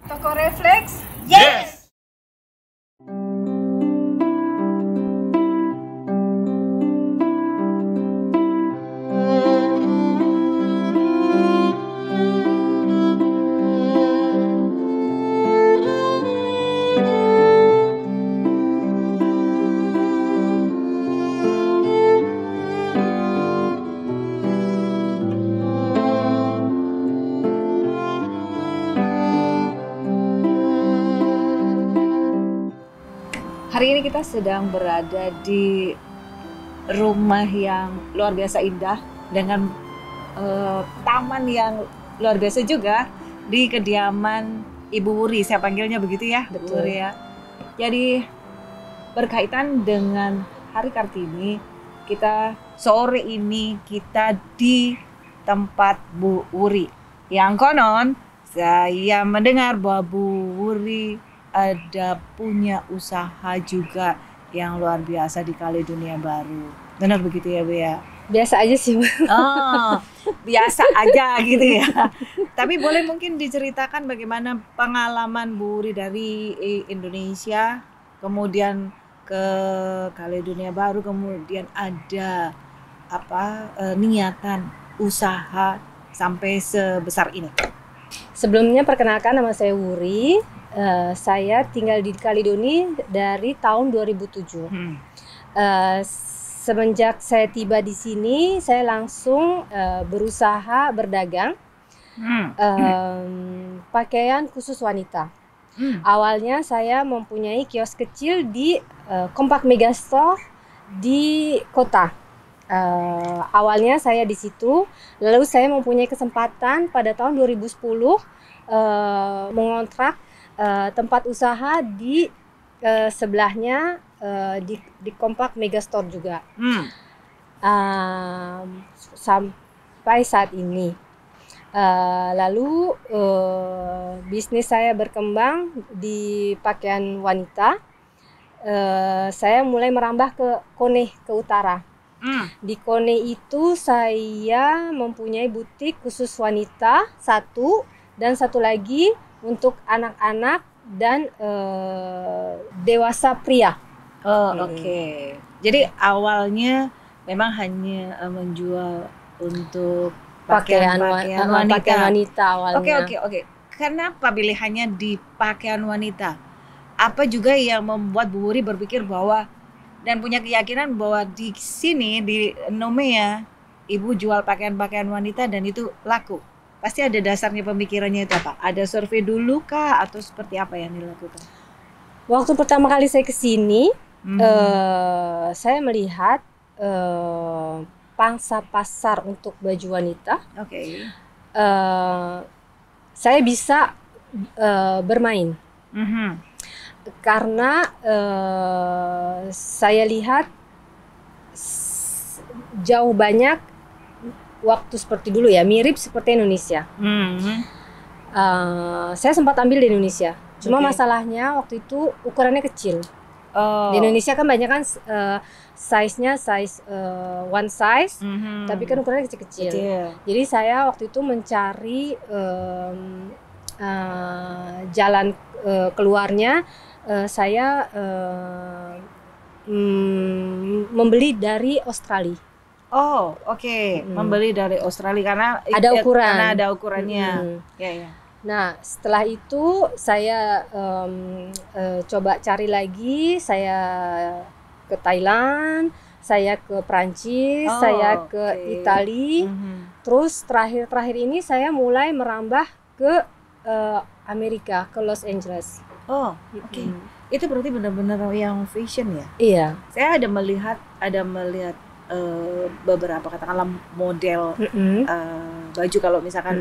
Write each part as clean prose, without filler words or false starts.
Toko Reflex? Yes! Hari ini kita sedang berada di rumah yang luar biasa indah dengan taman yang luar biasa juga di kediaman Ibu Wuri. Saya panggilnya begitu ya, Betul. Bu Wuri ya. Jadi berkaitan dengan Hari Kartini, sore ini kita di tempat Bu Wuri. Yang konon saya mendengar bahwa Bu Wuri ada punya usaha juga yang luar biasa di Kaledonia Baru. Benar begitu ya, Bu ya? Biasa aja sih. Oh, biasa aja gitu ya. Tapi boleh mungkin diceritakan bagaimana pengalaman Bu Wuri dari Indonesia, kemudian ke Kaledonia Baru, kemudian ada niatan usaha sampai sebesar ini. Sebelumnya perkenalkan, nama saya Wuri. Saya tinggal di Kaledonia dari tahun 2007. Semenjak saya tiba di sini, saya langsung berusaha berdagang pakaian khusus wanita. Awalnya saya mempunyai kios kecil di Compact Megastore di kota. Awalnya saya di situ, lalu saya mempunyai kesempatan pada tahun 2010 mengontrak tempat usaha di sebelahnya di Compact Megastore juga. Sampai saat ini. Lalu bisnis saya berkembang di pakaian wanita. Saya mulai merambah ke Kone, ke utara. Di Kone itu saya mempunyai butik khusus wanita satu, dan satu lagi untuk anak-anak dan dewasa pria. Oke. Jadi awalnya memang hanya menjual untuk pakaian wanita awalnya. Oke. Kenapa pilihannya di pakaian wanita? Apa juga yang membuat Bu Wuri berpikir bahwa dan punya keyakinan bahwa di sini di Nomea Ibu jual pakaian-pakaian wanita dan itu laku? Pasti ada dasarnya pemikirannya itu apa? Ada survei dulu kah atau seperti apa yang dilakukan? Waktu pertama kali saya ke sini, saya melihat pangsa pasar untuk baju wanita. Oke. Saya bisa bermain. Karena saya lihat jauh banyak waktu seperti dulu ya, mirip seperti Indonesia. Saya sempat ambil di Indonesia, cuma masalahnya waktu itu ukurannya kecil. Di Indonesia kan banyak kan size-nya one size, tapi kan ukurannya kecil-kecil. Jadi saya waktu itu mencari jalan keluarnya. Saya membeli dari Australia. Membeli dari Australia karena ada ukuran. Karena ada ukurannya. Ya. Nah, setelah itu saya coba cari lagi. Saya ke Thailand, saya ke Prancis, saya ke Italia. Terus terakhir ini saya mulai merambah ke Amerika, ke Los Angeles. Itu berarti benar-benar yang fashion ya? Iya. Saya ada melihat beberapa katakanlah model baju kalau misalkan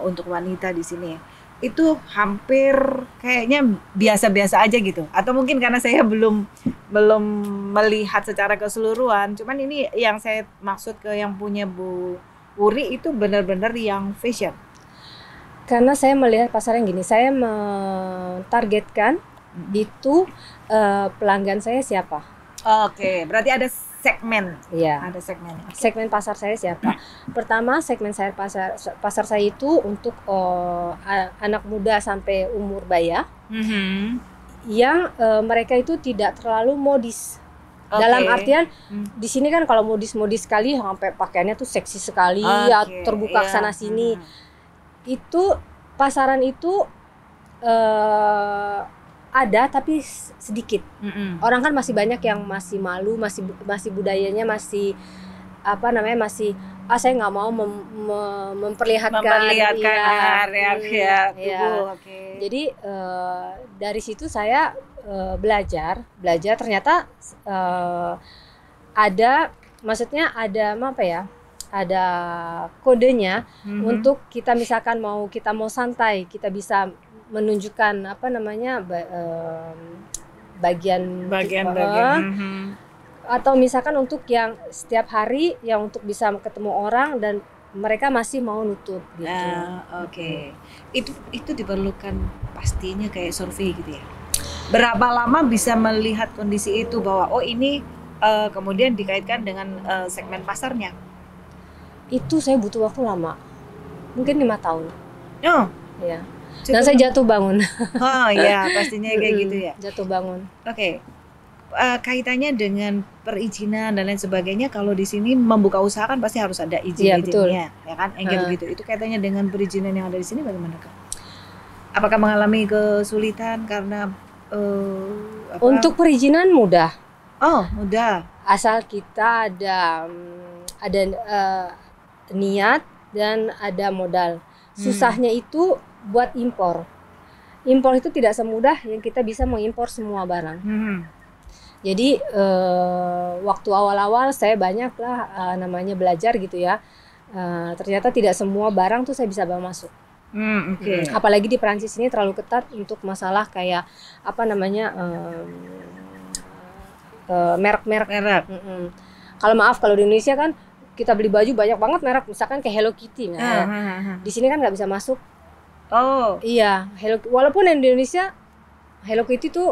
untuk wanita di sini itu hampir kayaknya biasa-biasa aja gitu, atau mungkin karena saya belum melihat secara keseluruhan. Cuman ini yang saya maksud ke yang punya Bu Wuri itu benar-benar yang fashion. Karena saya melihat pasar yang gini, saya mentargetkan itu pelanggan saya siapa. Oke, berarti ada segmen. Iya. Ada segmen. Segmen pasar saya siapa? Pertama, segmen saya pasar saya itu untuk anak muda sampai umur baya yang mereka itu tidak terlalu modis. Dalam artian di sini kan kalau modis-modis sekali sampai pakaiannya tuh seksi sekali ya, terbuka sana sini. Itu pasaran itu ada tapi sedikit. Orang kan masih banyak yang masih malu, masih budayanya masih apa namanya, masih saya nggak mau memperlihatkan area tubuh. Jadi dari situ saya belajar ternyata ada, maksudnya ada apa ya, ada kodenya untuk kita misalkan kita mau santai, kita bisa menunjukkan apa namanya bagian atau misalkan untuk yang setiap hari yang untuk bisa ketemu orang dan mereka masih mau nutup gitu. Itu diperlukan pastinya kayak survei gitu ya. Berapa lama bisa melihat kondisi itu bahwa ini kemudian dikaitkan dengan segmen pasarnya? Itu saya butuh waktu lama, mungkin 5 tahun. Ya. Dan Cukup. saya jatuh bangun. Ya pastinya kayak gitu ya. Jatuh bangun. Kaitannya dengan perizinan dan lain sebagainya. Kalau di sini membuka usaha kan pasti harus ada izin-izinnya, ya kan? Gitu. Itu kaitannya dengan perizinan yang ada di sini bagaimana, Kak? Apakah mengalami kesulitan karena Untuk perizinan mudah. Mudah. Asal kita ada niat dan ada modal. Susahnya itu buat impor. Impor itu tidak semudah yang kita bisa mengimpor semua barang. Jadi waktu awal-awal saya banyak lah namanya belajar gitu ya. Ternyata tidak semua barang tuh saya bisa bawa masuk. Apalagi di Perancis ini terlalu ketat untuk masalah kayak apa namanya merek-merek. Kalau di Indonesia kan kita beli baju banyak banget merek, misalkan kayak Hello Kitty. Di sini kan nggak bisa masuk. Iya, walaupun di Indonesia Hello Kitty tuh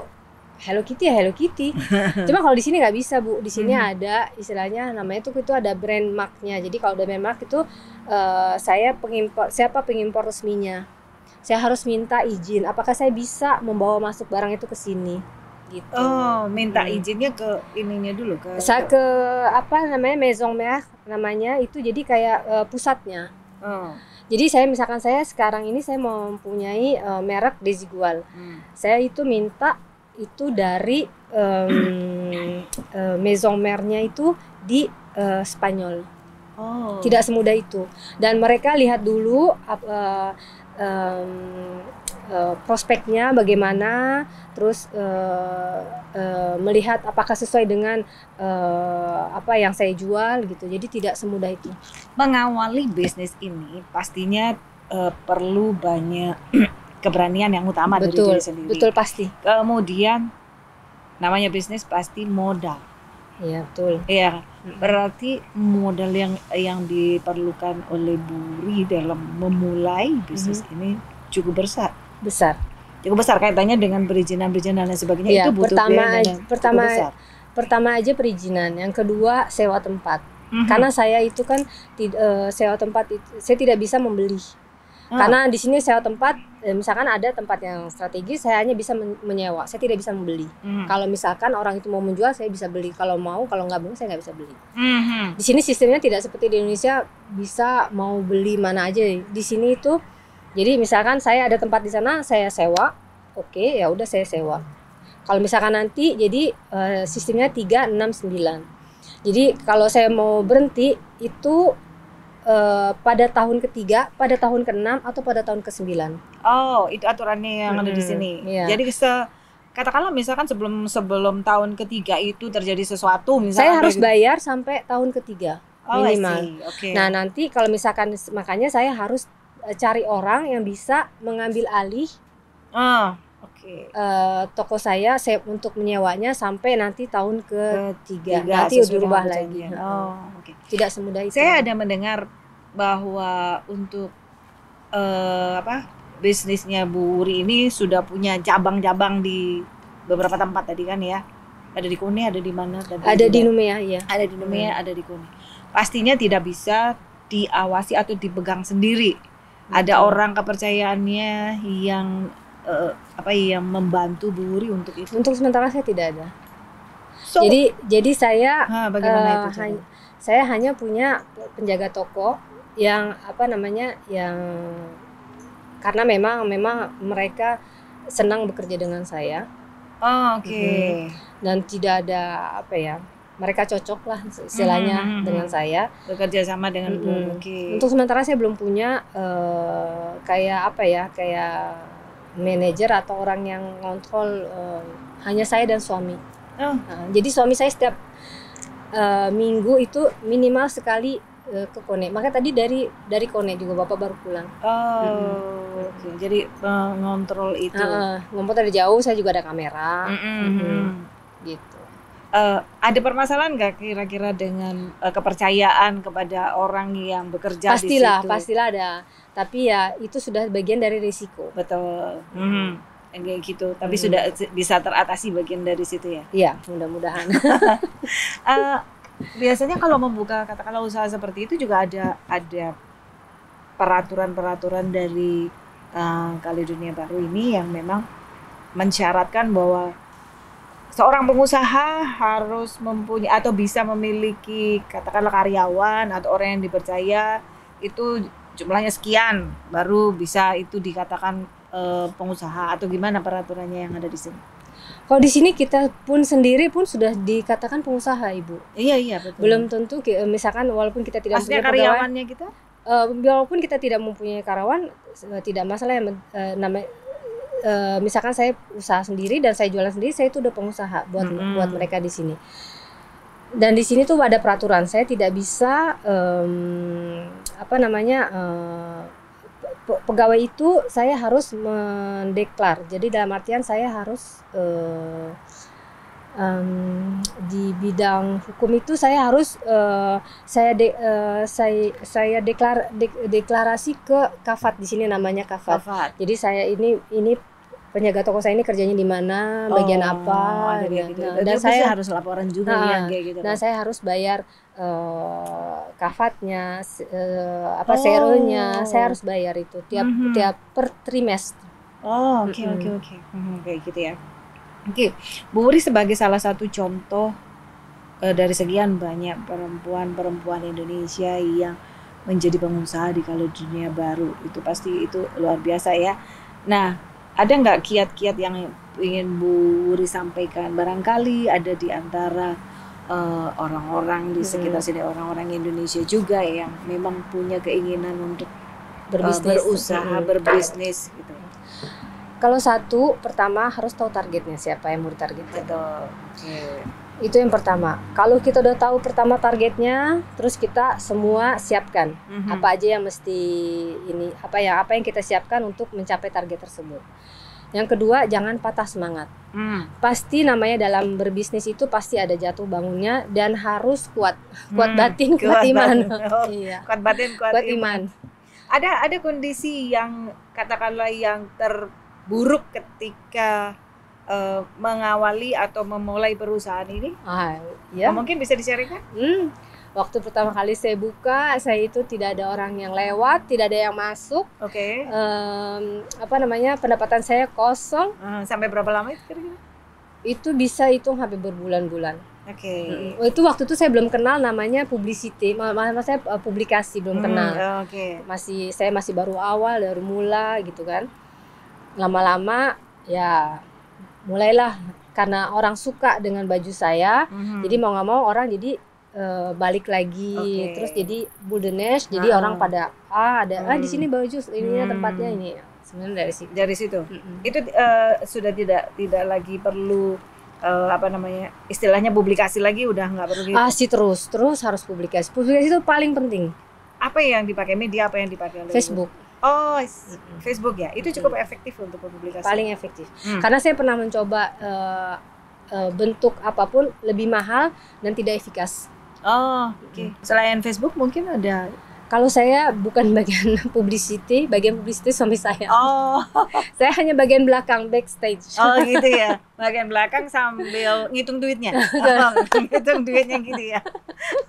Hello Kitty. Cuma kalau di sini nggak bisa, Bu. Di sini ada istilahnya namanya itu ada brand marknya. Jadi kalau ada brand mark itu saya pengimpor resminya. Saya harus minta izin. Apakah saya bisa membawa masuk barang itu ke sini? Gitu. Minta izinnya ke ininya dulu Saya ke apa namanya Maison Mère namanya itu, jadi kayak pusatnya. Jadi saya sekarang ini saya mempunyai merek Desigual. Saya itu minta itu dari Maison Mère-nya itu di Spanyol. Tidak semudah itu. Dan mereka lihat dulu prospeknya bagaimana, terus melihat apakah sesuai dengan apa yang saya jual gitu. Jadi tidak semudah itu. Mengawali bisnis ini pastinya perlu banyak keberanian yang utama dari diri sendiri. Betul, pasti. Kemudian namanya bisnis pasti modal. Iya, betul. Iya. Berarti modal yang diperlukan oleh Buri dalam memulai bisnis ini cukup besar. Cukup besar kaitannya dengan perizinan dan lain sebagainya. Itu butuh pertama aja perizinan, yang kedua sewa tempat. Karena saya itu kan sewa tempat itu saya tidak bisa membeli. Karena di sini sewa tempat, misalkan ada tempat yang strategis, saya hanya bisa menyewa, saya tidak bisa membeli. Kalau misalkan orang itu mau menjual, saya bisa beli. Kalau nggak mau, saya nggak bisa beli. Di sini sistemnya tidak seperti di Indonesia, bisa mau beli mana aja. Di sini itu, jadi misalkan saya ada tempat di sana, saya sewa, oke, ya udah saya sewa. Kalau misalkan nanti, jadi sistemnya 3, 6, 9. Jadi kalau saya mau berhenti itu pada tahun ketiga, pada tahun ke-6 atau pada tahun ke-9. Itu aturannya yang ada di sini. Iya. Jadi katakanlah misalkan sebelum tahun ketiga itu terjadi sesuatu, misalkan saya harus bayar sampai tahun ketiga minimal. Nah, nanti kalau misalkan, makanya saya harus cari orang yang bisa mengambil alih toko saya untuk menyewanya sampai nanti tahun ketiga. Nanti dirubah lagi. Tidak semudah itu. Saya ada mendengar bahwa untuk bisnisnya Bu Wuri ini sudah punya cabang-cabang di beberapa tempat tadi kan ya. Ada di Kone, ada di mana? Ada di Numea, ya. Ada di Numea, ada di Kone. Pastinya tidak bisa diawasi atau dipegang sendiri. Ada orang kepercayaannya yang yang membantu Bu Wuri untuk itu. Untuk sementara saya tidak ada. So, jadi saya bagaimana itu? Saya hanya punya penjaga toko yang yang karena memang mereka senang bekerja dengan saya. Oh, oke. Dan tidak ada mereka cocok lah istilahnya dengan saya, bekerja sama dengan Bu. Untuk sementara saya belum punya kayak manajer atau orang yang ngontrol, hanya saya dan suami. Jadi suami saya setiap minggu itu minimal sekali ke Kone. Makanya tadi dari Kone juga Bapak baru pulang. Oke. Jadi ngontrol itu. Ngontrol dari jauh, saya juga ada kamera. Gitu. Ada permasalahan nggak kira-kira dengan kepercayaan kepada orang yang bekerja di situ? Pastilah ada. Tapi ya itu sudah bagian dari risiko. Betul. Kayak gitu. Tapi sudah bisa teratasi bagian dari situ ya? Iya, mudah-mudahan. Biasanya kalau membuka katakanlah usaha seperti itu juga ada peraturan-peraturan dari Kaledonia Baru ini yang memang mensyaratkan bahwa seorang pengusaha harus mempunyai atau bisa memiliki katakanlah karyawan atau orang yang dipercaya itu jumlahnya sekian baru bisa itu dikatakan pengusaha, atau gimana peraturannya yang ada di sini? Kalau di sini kita pun sendiri pun sudah dikatakan pengusaha, Ibu. Iya betul. Belum tentu misalkan walaupun kita tidak punya karyawannya kita, walaupun kita tidak mempunyai karyawan tidak masalah yang misalkan saya usaha sendiri dan saya jualan sendiri, saya itu udah pengusaha buat mereka di sini. Dan di sini tuh ada peraturan, saya tidak bisa pegawai itu saya harus mendeklar. Jadi dalam artian saya harus di bidang hukum itu saya harus saya deklarasi ke Kafat. Di sini namanya Kafat. Jadi saya ini penjaga toko saya ini kerjanya di mana, bagian apa, gitu. Dan saya harus laporan juga kayak gitu. Nah, saya harus bayar Kafatnya, seronya, saya harus bayar itu tiap per trimester. Oke. Kayak gitu ya. Oke, Bu Wuri sebagai salah satu contoh dari sekian banyak perempuan Indonesia yang menjadi pengusaha di Kaledonia Baru, itu pasti itu luar biasa ya. Nah, ada nggak kiat-kiat yang ingin Bu Wuri sampaikan? Barangkali ada di antara orang-orang di sekitar sini, orang-orang Indonesia juga yang memang punya keinginan untuk berbisnis gitu. Kalau pertama harus tahu targetnya, siapa yang mau ditarget. Betul. Itu yang pertama. Kalau kita udah tahu pertama targetnya, terus kita semua siapkan apa aja yang mesti apa yang kita siapkan untuk mencapai target tersebut. Yang kedua, jangan patah semangat. Pasti namanya dalam berbisnis itu pasti ada jatuh bangunnya dan harus kuat batin, kuat iman. Iya. Kuat batin, kuat iman. Ada kondisi yang katakanlah yang terburuk ketika mengawali atau memulai perusahaan ini? Ya. Mungkin bisa di-sharingkan? Waktu pertama kali saya buka, saya itu tidak ada orang yang lewat, tidak ada yang masuk. Oke. Pendapatan saya kosong. Sampai berapa lama itu kira-kira? Itu bisa hitung sampai berbulan-bulan. Oke. Itu waktu itu saya belum kenal namanya publicity, saya publikasi belum kenal. Oke. Saya masih baru awal, baru mula gitu kan. Lama-lama ya mulailah karena orang suka dengan baju saya, jadi mau nggak mau orang jadi balik lagi, terus jadi Buldenesh, jadi orang pada di sini baju ininya tempatnya ini. Sebenarnya dari situ. Itu sudah tidak lagi perlu istilahnya publikasi lagi, udah nggak perlu gitu. Sih terus harus publikasi itu paling penting. Apa yang dipakai, media apa yang dipakai? Facebook. Facebook ya, itu cukup efektif untuk publikasi. Paling efektif. Karena saya pernah mencoba bentuk apapun lebih mahal dan tidak efikas. Oke. Selain Facebook mungkin ada Kalau saya bukan bagian publicity, bagian publicity suami saya. Oh, Saya hanya bagian belakang, backstage. oh gitu ya. Bagian belakang sambil ngitung duitnya. Oh, ngitung duitnya gitu ya.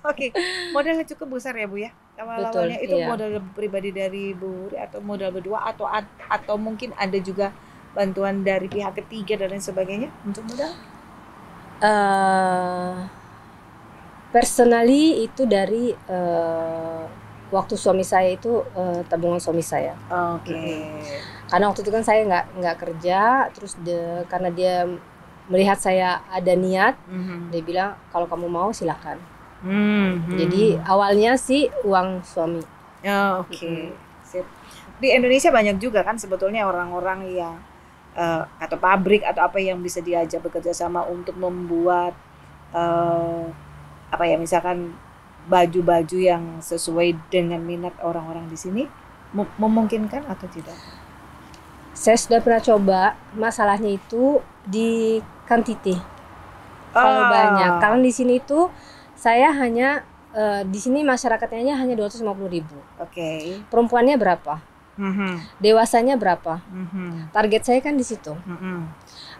Oke, modalnya cukup besar ya Bu ya. Awal-awalnya itu iya. modal pribadi dari Bu Wuri atau modal berdua atau mungkin ada juga bantuan dari pihak ketiga dan lain sebagainya untuk modal? Personally itu dari waktu suami saya itu tabungan suami saya. Oke. Karena waktu itu kan saya nggak kerja, terus karena dia melihat saya ada niat, dia bilang kalau kamu mau silakan. Jadi awalnya sih uang suami. Oh, oke. Sip. Di Indonesia banyak juga kan sebetulnya orang-orang yang atau pabrik atau apa yang bisa diajak bekerja sama untuk membuat apa ya, misalkan baju-baju yang sesuai dengan minat orang-orang di sini, memungkinkan atau tidak? Saya sudah pernah coba, masalahnya itu di quantity. Kalau banyak, karena di sini itu saya hanya di sini masyarakatnya hanya 250.000. Oke. Perempuannya berapa? Dewasanya berapa? Target saya kan di situ.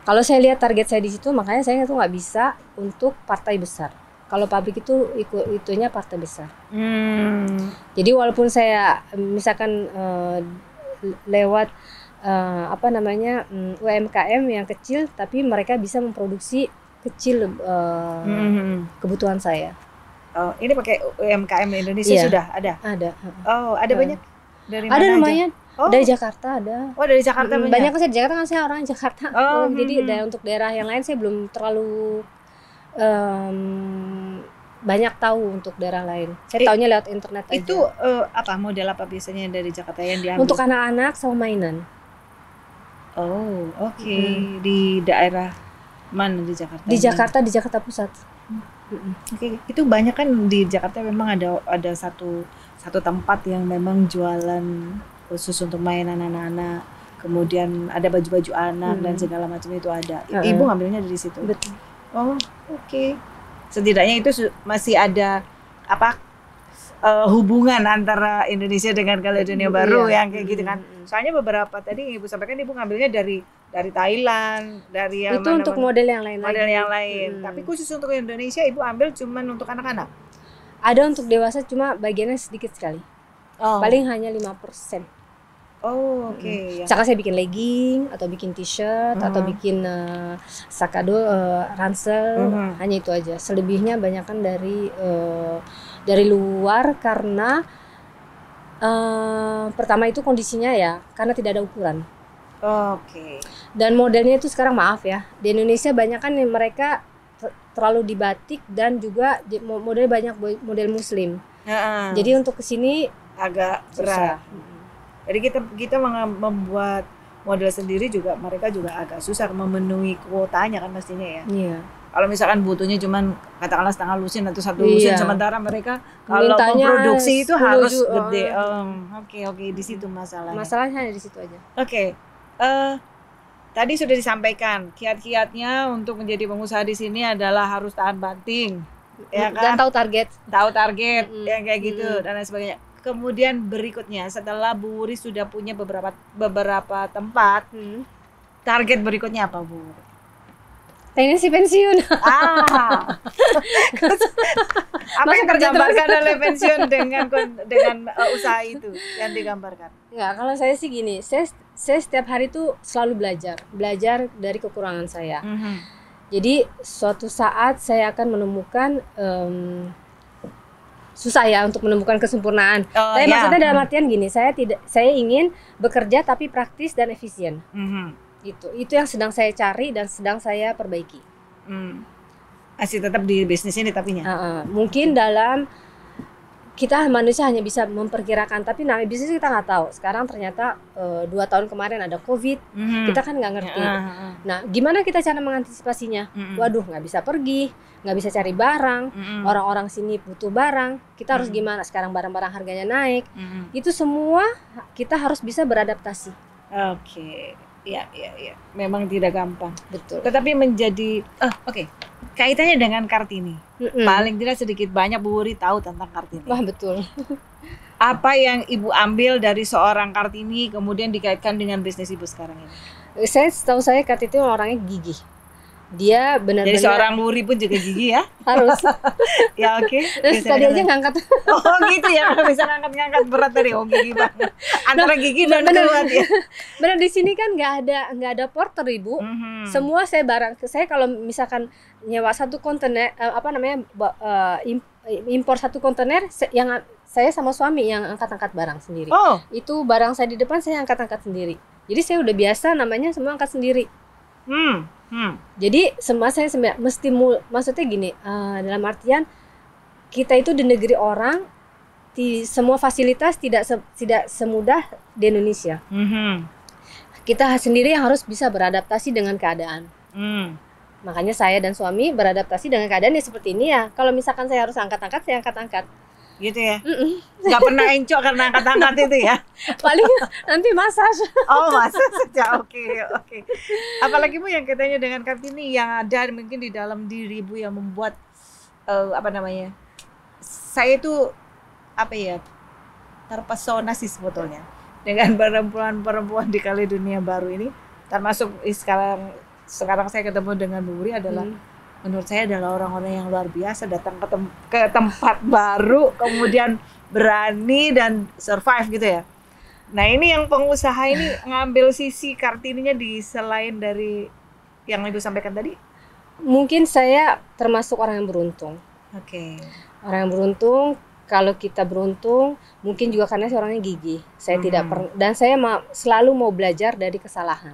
Kalau saya lihat target saya di situ, makanya saya itu nggak bisa untuk partai besar. Kalau pabrik itu itunya partai besar. Jadi walaupun saya misalkan lewat apa namanya UMKM yang kecil, tapi mereka bisa memproduksi kecil kebutuhan saya. Oh, ini pakai UMKM Indonesia Iya. Sudah ada? Ada. Oh, ada banyak? Dari mana Ada aja? lumayan. Oh. Dari Jakarta ada. Oh, dari Jakarta banyak? Banyak kan saya di Jakarta, kan saya orang Jakarta. Oh, Jadi untuk daerah yang lain saya belum terlalu banyak tahu untuk daerah lain. Saya taunya lewat internet aja. Itu apa model apa biasanya dari Jakarta yang diambil? Untuk anak-anak sama mainan. Oh, oke. Di daerah mana di Jakarta? Di Jakarta Pusat. Oke, itu banyak kan di Jakarta memang ada satu tempat yang memang jualan khusus untuk mainan anak-anak. Kemudian ada baju-baju anak dan segala macam itu ada. Ibu ngambilnya dari situ. Betul. Oh, oke. Setidaknya itu masih ada apa hubungan antara Indonesia dengan Kaledonia Baru yang kayak gitu kan. Soalnya beberapa tadi Ibu sampaikan Ibu ngambilnya dari Thailand, dari itu untuk model yang lain. Model yang lain. Tapi khusus untuk Indonesia Ibu ambil cuman untuk anak-anak. Ada untuk dewasa cuma bagiannya sedikit sekali. Oh. Paling hanya 5%. Oh, oke. Misalkan saya bikin legging atau bikin t-shirt atau bikin sakado, ransel, hanya itu aja. Selebihnya banyakkan dari luar karena pertama itu kondisinya ya karena tidak ada ukuran. Oke. Dan modelnya itu sekarang maaf ya, di Indonesia banyak kan mereka terlalu di batik dan juga model banyak model muslim. Jadi untuk kesini agak berat. Jadi kita membuat model sendiri juga mereka juga agak susah memenuhi kuotanya kan pastinya ya. Iya. Kalau misalkan butuhnya cuman katakanlah setengah lusin atau satu lusin, sementara mereka kalau memproduksi itu harus gede. Oke, di situ masalahnya. Masalahnya di situ aja. Oke. Tadi sudah disampaikan kiat-kiatnya untuk menjadi pengusaha di sini adalah harus tahan banting, ya kan? Dan tahu target. Yang kayak gitu dan lain sebagainya. Kemudian berikutnya setelah Bu Wuri sudah punya beberapa tempat, target berikutnya apa Bu? Pengen sih pensiun. Apa yang tergambarkan oleh pensiun dengan usaha itu yang digambarkan? Enggak, kalau saya sih gini, saya setiap hari tuh selalu belajar dari kekurangan saya. Jadi suatu saat saya akan menemukan susah ya untuk menemukan kesempurnaan. Tapi maksudnya dalam artian gini, saya ingin bekerja tapi praktis dan efisien. Itu yang sedang saya cari dan sedang saya perbaiki. Masih tetap di bisnis ini tapinya. Mungkin dalam kita manusia hanya bisa memperkirakan, tapi namanya bisnis kita nggak tahu. Sekarang ternyata 2 tahun kemarin ada COVID, kita kan nggak ngerti. Nah, gimana kita cara mengantisipasinya? Waduh, nggak bisa pergi, nggak bisa cari barang, orang-orang sini butuh barang, kita harus gimana? Sekarang barang-barang harganya naik, itu semua kita harus bisa beradaptasi. Oke. Iya. Memang tidak gampang. Betul. Tetapi menjadi oke. Kaitannya dengan Kartini. Paling tidak sedikit banyak Bu Wuri tahu tentang Kartini. Wah, betul. Apa yang Ibu ambil dari seorang Kartini kemudian dikaitkan dengan bisnis Ibu sekarang ini? Setahu saya Kartini itu orangnya gigih. Dia benar-benar. Jadi seorang Wuri pun juga gigih ya? Harus. Ya oke. Terus tadi aja ngangkat. Oh gitu ya, kalau bisa ngangkat berat tadi. Oh gigih banget. Antara gigih dan kuat ya. Benar, di sini kan nggak ada porter Ibu. Semua saya kalau misalkan nyewa satu kontainer impor satu kontainer yang saya sama suami yang angkat-angkat barang sendiri. Oh. Itu barang saya di depan, saya angkat-angkat sendiri. Jadi saya udah biasa namanya semua angkat sendiri. Jadi semua saya mesti maksudnya gini, dalam artian kita itu di negeri orang, semua fasilitas tidak semudah di Indonesia. Kita sendiri yang harus bisa beradaptasi dengan keadaan. Makanya saya dan suami beradaptasi dengan keadaan ya seperti ini ya. Kalau misalkan saya harus angkat-angkat, saya angkat-angkat. Gitu ya? Gak pernah encok karena angkat-angkat itu ya? Paling nanti massage. Oh massage saja, oke. Apalagi Bu yang katanya dengan Kartini yang ada mungkin di dalam diri Bu yang membuat saya itu terpesona sih sebetulnya dengan perempuan-perempuan di Kaledonia Baru ini, termasuk sekarang saya ketemu dengan Bu Wuri adalah menurut saya adalah orang-orang yang luar biasa, datang ke tempat baru kemudian berani dan survive gitu ya. Nah ini yang pengusaha ini ngambil sisi Kartininya selain dari yang Ibu sampaikan tadi. Mungkin saya termasuk orang yang beruntung. Oke. Orang yang beruntung. Kalau kita beruntung mungkin juga karena saya orangnya gigih. Saya tidak pernah, dan saya selalu mau belajar dari kesalahan.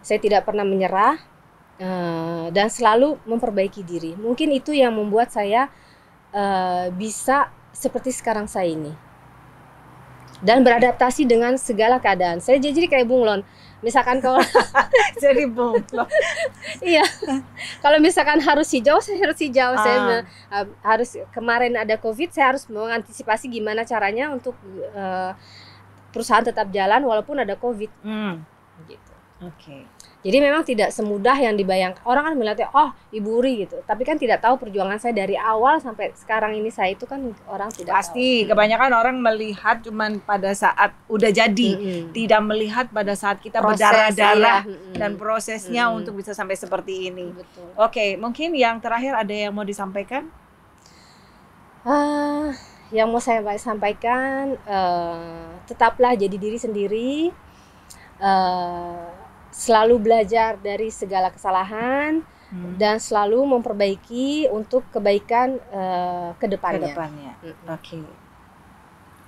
Saya tidak pernah menyerah. Dan selalu memperbaiki diri. Mungkin itu yang membuat saya bisa seperti sekarang saya ini. Dan beradaptasi dengan segala keadaan. Saya jadi kayak bunglon. Misalkan kalau jadi bunglon. Iya. Kalau misalkan harus hijau, saya harus hijau. Saya harus, kemarin ada COVID, saya harus mengantisipasi gimana caranya untuk perusahaan tetap jalan walaupun ada COVID. Gitu. Oke. Jadi memang tidak semudah yang dibayangkan. Orang kan melihatnya, oh Ibu Wuri gitu. Tapi kan tidak tahu perjuangan saya dari awal sampai sekarang ini saya itu kan orang tidak pasti tahu. Kebanyakan orang melihat cuman pada saat udah jadi, tidak melihat pada saat kita berdarah-darah dan prosesnya untuk bisa sampai seperti ini. Betul. Oke, mungkin yang terakhir ada yang mau disampaikan? Yang mau saya sampaikan, tetaplah jadi diri sendiri. Selalu belajar dari segala kesalahan dan selalu memperbaiki untuk kebaikan kedepannya.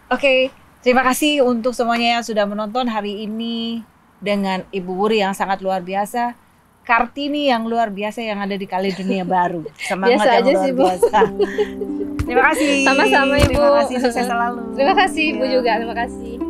Oke, terima kasih untuk semuanya yang sudah menonton hari ini dengan Ibu Wuri yang sangat luar biasa, Kartini yang luar biasa yang ada di Kaledonia Baru. Semangat biasa yang aja luar sih, Bu. biasa. Terima kasih. Sama-sama Ibu. Terima kasih, sukses selalu. Terima kasih Ibu juga, terima kasih.